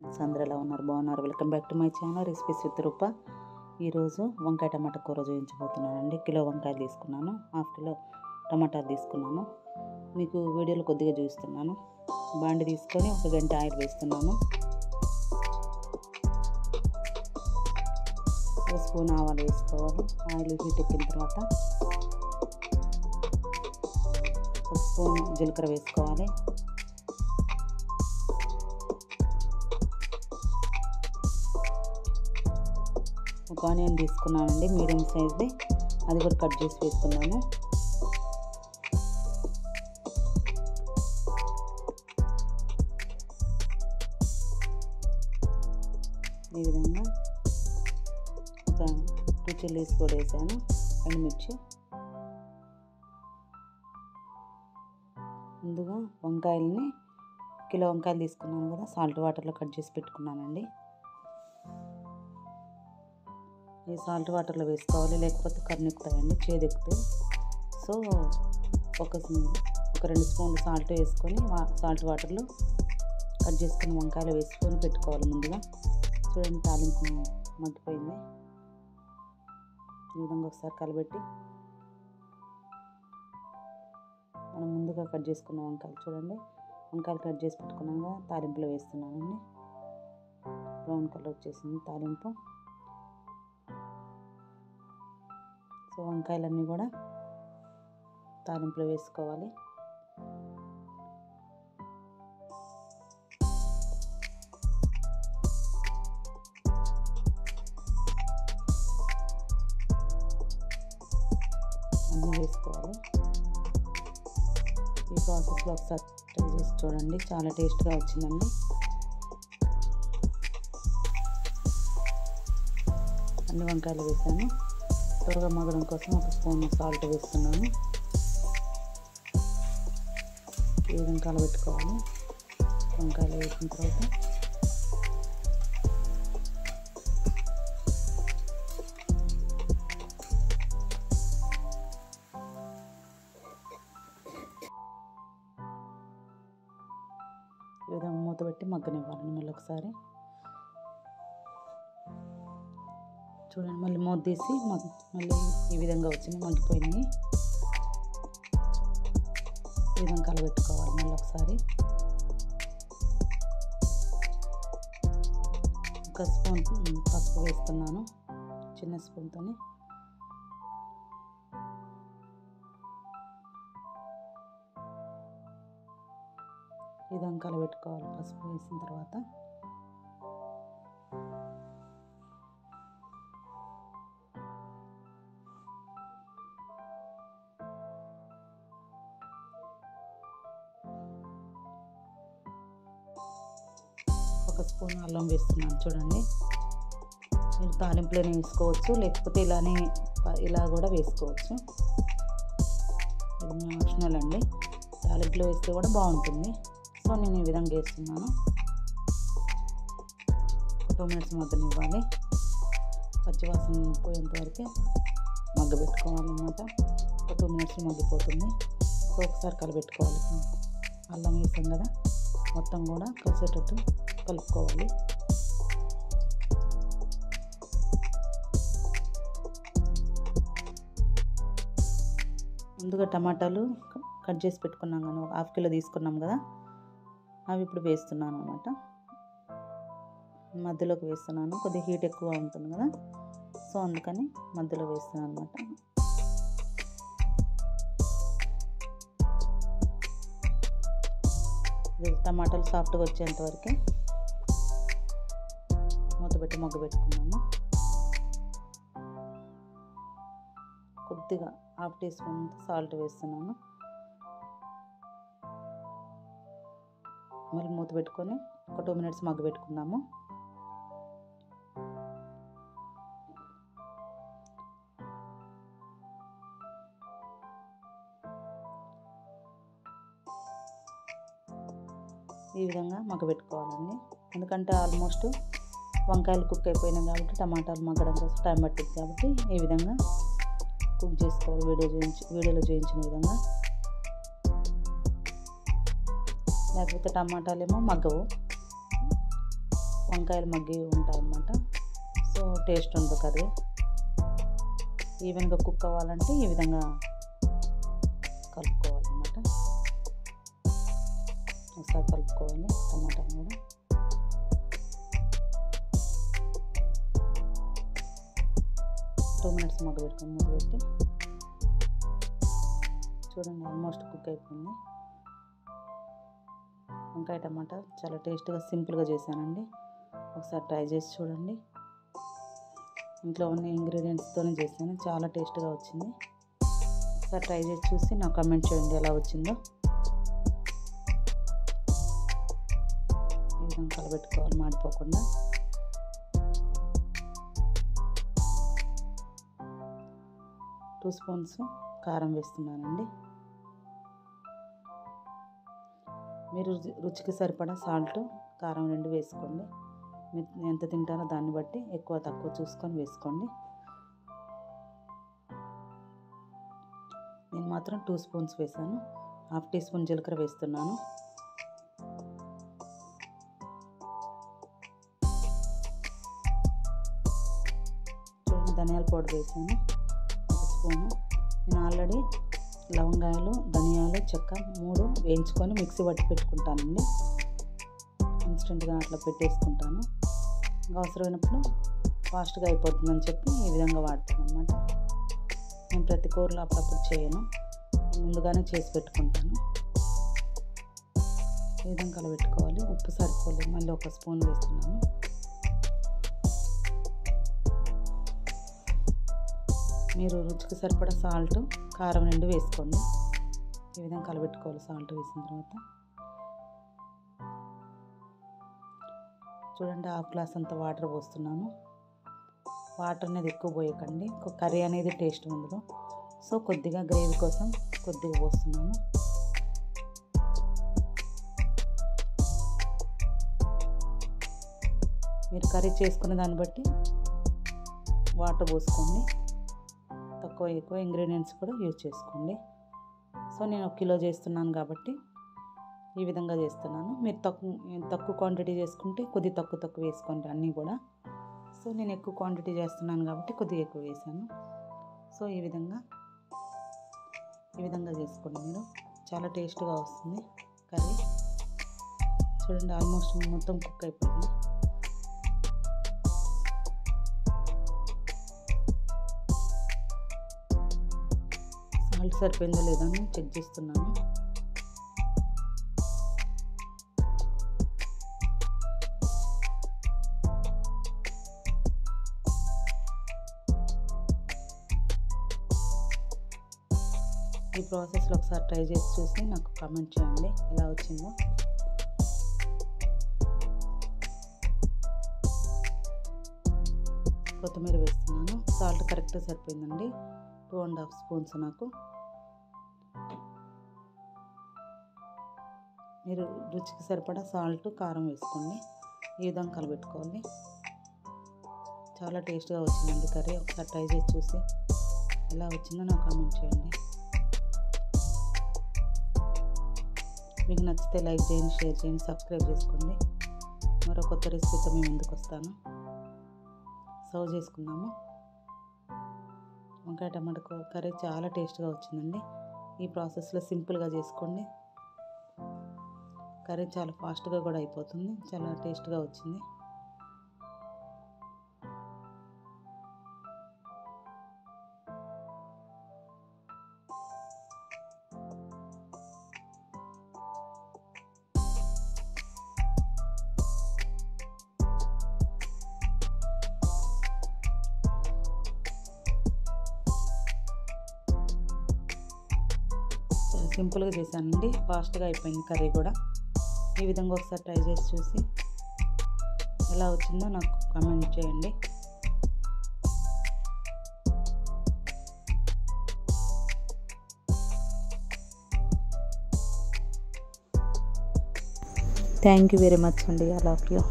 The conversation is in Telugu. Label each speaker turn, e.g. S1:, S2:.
S1: ఫ్రెండ్స్, అందరూ ఎలా ఉన్నారు? బాగున్నారు? Welcome back to my channel recipes with Rupa. ఈరోజు వంకాయ టమాటా కూర చూపించబోతున్నానండి. కిలో వంకాయలు తీసుకున్నాను, హాఫ్ కిలో టమాటాలు తీసుకున్నాను. మీకు వీడియోలో కొద్దిగా చూపిస్తున్నాను. బాండి తీసుకొని 1 గంట ఆయిల్ వేస్తున్నాను. 1 స్పూన్ ఆవాలు వేసుకోవాలి. ఆయిల్ హీట్ ఎక్కిన తర్వాత 1 స్పూన్ జీలకర్ర వేసుకోవాలి. ఒక ఆనియన్ తీసుకున్నానండి, మీడియం సైజ్ది, అది కూడా కట్ చేసి వేసుకున్నాను. ఈ విధంగా ఒక 2 చిల్లీస్ కూడా వేసాను, ఎండుమిర్చి. ముందుగా వంకాయలని, కిలో వంకాయలు తీసుకున్నాను కదా, సాల్ట్ వాటర్లో కట్ చేసి పెట్టుకున్నానండి. ఈ సాల్ట్ వాటర్లో వేసుకోవాలి, లేకపోతే కర్రెక్కుతాయండి, చేదెక్కుతాయి. సో ఒక 2 స్పూన్లు సాల్ట్ వేసుకొని సాల్ట్ వాటర్లో కట్ చేసుకుని వంకాయలు వేసుకొని పెట్టుకోవాలి. ముందుగా చూడండి, తాలింపు మగ్గిపోయింది. ఈ విధంగా ఒకసారి కలబెట్టి మనం ముందుగా కట్ చేసుకున్న వంకాయలు చూడండి, వంకాయలు కట్ చేసి పెట్టుకున్నాక తాలింపులో వేస్తున్నానండి. బ్రౌన్ కలర్ వచ్చేసింది తాలింపు. సో వంకాయలన్నీ కూడా తాలింపులో వేసుకోవాలి. అన్నీ వేసుకోవాలి. ఈ ప్రాసెస్లో ఒకసారి ట్రై చేసి చూడండి, చాలా టేస్ట్గా వచ్చిందండి. అన్ని వంకాయలు వేసాను. త్వరగా మగ్గడం కోసం 1 స్పూన్ సాల్ట్ వేస్తున్నాను. ఈ విధంగా కలబెట్టుకోవాలి. వంకాయలు వేసిన తర్వాత ఈ విధంగా మూత పెట్టి మగ్గనివ్వాలండి. మళ్ళీ ఒకసారి చూడండి, మళ్ళీ మూత తీసి మళ్ళీ ఈ విధంగా వచ్చింది, మగ్గిపోయింది. ఈ విధంగా కలబెట్టుకోవాలి. మళ్ళీ ఒకసారి 1 స్పూన్ పసుపు వేస్తున్నాను, చిన్న స్పూన్తో. ఈ విధంగా కలబెట్టుకోవాలి. పసుపు వేసిన తర్వాత ఒక స్పూన్ అల్లం వేస్తున్నాను. చూడండి, మీరు తాలింపులోనే వేసుకోవచ్చు, లేకపోతే ఇలా కూడా వేసుకోవచ్చు. ఇది ఆప్షనల్ అండి, తాలింపులో వేస్తే కూడా బాగుంటుంది. సో నేను ఈ విధంగా వేస్తున్నాను. 2 మినిట్స్ మగ్గనివ్వాలి. పచ్చివాసన పోయేంత వరకు మగ్గబెట్టుకోవాలన్నమాట. 2 మినిట్స్ మగ్గిపోతుంది. సో ఒకసారి కలబెట్టుకోవాలి. అల్లం వేసాం కదా, మొత్తం కూడా కలిసేటట్టు కలుపుకోవాలి. ముందుగా టమాటాలు కట్ చేసి పెట్టుకున్నాం కానీ 1/2 కిలో తీసుకున్నాం కదా, అవి ఇప్పుడు వేస్తున్నాను అన్నమాట. మధ్యలోకి వేస్తున్నాను, కొద్దిగా హీట్ ఎక్కువ ఉంటుంది కదా, సో అందుకని మధ్యలో వేస్తున్నాను అన్నమాట. టమాటాలు సాఫ్ట్గా వచ్చేంత వరకు మూత పెట్టి మగ్గబెట్టుకున్నాము. కొద్దిగా 1/2 టీ స్పూన్ సాల్ట్ వేస్తున్నాను. మళ్ళీ మూత పెట్టుకొని ఒక 2 మినిట్స్ మగ్గబెట్టుకుందాము. ఈ విధంగా మగ్గబెట్టుకోవాలండి, ఎందుకంటే ఆల్మోస్ట్ వంకాయలు కుక్ అయిపోయినాయి కాబట్టి టమాటాలు మగ్గడం కోసం టైం పట్టింది కాబట్టి ఈ విధంగా కుక్ చేసుకోవాలి. వీడియోలో చూపించిన విధంగా. లేకపోతే టమాటాలేమో మగ్గవు. వంకాయలు మగ్గి ఉంటాయి అన్నమాట. సో టేస్ట్ ఉంటుంది కర్రీ. ఈవెన్గా కుక్ అవ్వాలంటే ఈ విధంగా కలుపుకోవాలన్నమాట. ఒకసారి కలుపుకోవాలి టమాటాని కూడా. టూ మినిట్స్ మూత పెట్టి చూడండి, ఆల్మోస్ట్ కుక్ అయిపోయింది. వంకాయ టమాటా చాలా టేస్ట్గా సింపుల్గా చేశానండి. ఒకసారి ట్రై చేసి చూడండి. ఇంట్లో ఉన్న ఇంగ్రీడియంట్స్తోనే చేశాను, చాలా టేస్ట్గా వచ్చింది. ఒకసారి ట్రై చేసి చూసి నాకు కామెంట్ చేయండి ఎలా వచ్చిందో. ఈ విధంగా కలబెట్టుకోవాలి మాడిపోకుండా. టూ స్పూన్స్ కారం వేస్తున్నానండి. మీరు రుచికి సరిపడా సాల్ట్, కారం 2 వేసుకోండి. మీరు ఎంత తింటారో దాన్ని బట్టి ఎక్కువ తక్కువ చూసుకొని వేసుకోండి. నేను మాత్రం 2 స్పూన్స్ వేసాను. హాఫ్ టీ స్పూన్ జీలకర్ర వేస్తున్నాను. చూడండి, ధనియాల పౌడర్ వేసాను 1 స్పూను. నేను ఆల్రెడీ లవంగాయలు, ధనియాలు, చెక్క 3 వేయించుకొని మిక్సీ పట్టి పెట్టుకుంటానండి. ఇన్స్టెంట్గా అట్లా పెట్టేసుకుంటాను. ఇంకా అవసరమైనప్పుడు ఫాస్ట్గా అయిపోతుందని చెప్పి ఈ విధంగా వాడతాను అన్నమాట. నేను ప్రతి కూరలో అప్పుడప్పుడు చేయను, ముందుగానే చేసి పెట్టుకుంటాను. ఈ విధంగా కలబెట్టుకోవాలి. ఉప్పు సరిపోలేదు, మళ్ళీ 1 స్పూన్ వేస్తున్నాను. మీరు రుచికి సరిపడా సాల్ట్, కారం 2 వేసుకోండి. ఈ విధంగా కలబెట్టుకోవాలి సాల్ట్ వేసిన తర్వాత. చూడండి, హాఫ్ గ్లాస్ అంత వాటర్ పోస్తున్నాను. వాటర్ అనేది ఎక్కువ పోయకండి, కర్రీ అనేది టేస్ట్ ఉండదు. సో కొద్దిగా గ్రేవీ కోసం కొద్దిగా పోస్తున్నాను. మీరు కర్రీ చేసుకునే దాన్ని బట్టి వాటర్ పోసుకోండి. తక్కువ ఎక్కువ ఇంగ్రీడియంట్స్ కూడా యూజ్ చేసుకోండి. సో నేను 1 కిలో చేస్తున్నాను కాబట్టి ఈ విధంగా చేస్తున్నాను. మీరు తక్కువ క్వాంటిటీ చేసుకుంటే కొద్ది తక్కువ వేసుకోండి అన్నీ కూడా. సో నేను ఎక్కువ క్వాంటిటీ చేస్తున్నాను కాబట్టి కొద్దిగా ఎక్కువ వేసాను. సో ఈ విధంగా చేసుకోండి. మీరు చాలా టేస్ట్గా వస్తుంది కర్రీ. చూడండి, ఆల్మోస్ట్ మొత్తం కుక్ అయిపోయింది. సాల్ట్ సరిపోయిందో లేదో అని చెక్ చేస్తున్నాను. ఈ ప్రాసెస్లో ఒకసారి ట్రై చేసి చూసి నాకు కామెంట్ చేయండి ఎలా వచ్చిందో. కొత్తిమీర వేస్తున్నాను. సాల్ట్ కరెక్ట్గా సరిపోయిందండి, 2.5 స్పూన్స్ నాకు. మీరు రుచికి సరిపడా సాల్ట్, కారం వేసుకోండి. ఈ విధంగా కలబెట్టుకోవాలి. చాలా టేస్ట్గా వచ్చిందండి కర్రీ. ఒకసారి ట్రై చేసి చూసి ఎలా వచ్చిందో నాకు కామెంట్ చేయండి. మీకు నచ్చితే లైక్ చేయండి, షేర్ చేయండి, సబ్స్క్రైబ్ చేసుకోండి. మరో కొత్త రెసిపీతో మేము ముందుకు వస్తాను. సర్వ్ చేసుకుందాము. వంకాయ టమాటా కర్రీ చాలా టేస్ట్గా వచ్చిందండి. ఈ ప్రాసెస్లో సింపుల్గా చేసుకోండి. కర్రీ చాలా ఫాస్ట్గా కూడా అయిపోతుంది. చాలా టేస్ట్గా వచ్చింది. సింపుల్గా చేశానండి, ఫాస్ట్గా అయిపోయింది కర్రీ కూడా. ఈ విధంగా ఒకసారి ట్రై చేసి చూసి ఎలా వచ్చిందో నాకు కామెంట్ చేయండి. థ్యాంక్ యూ వెరీ మచ్ అండి. I love you.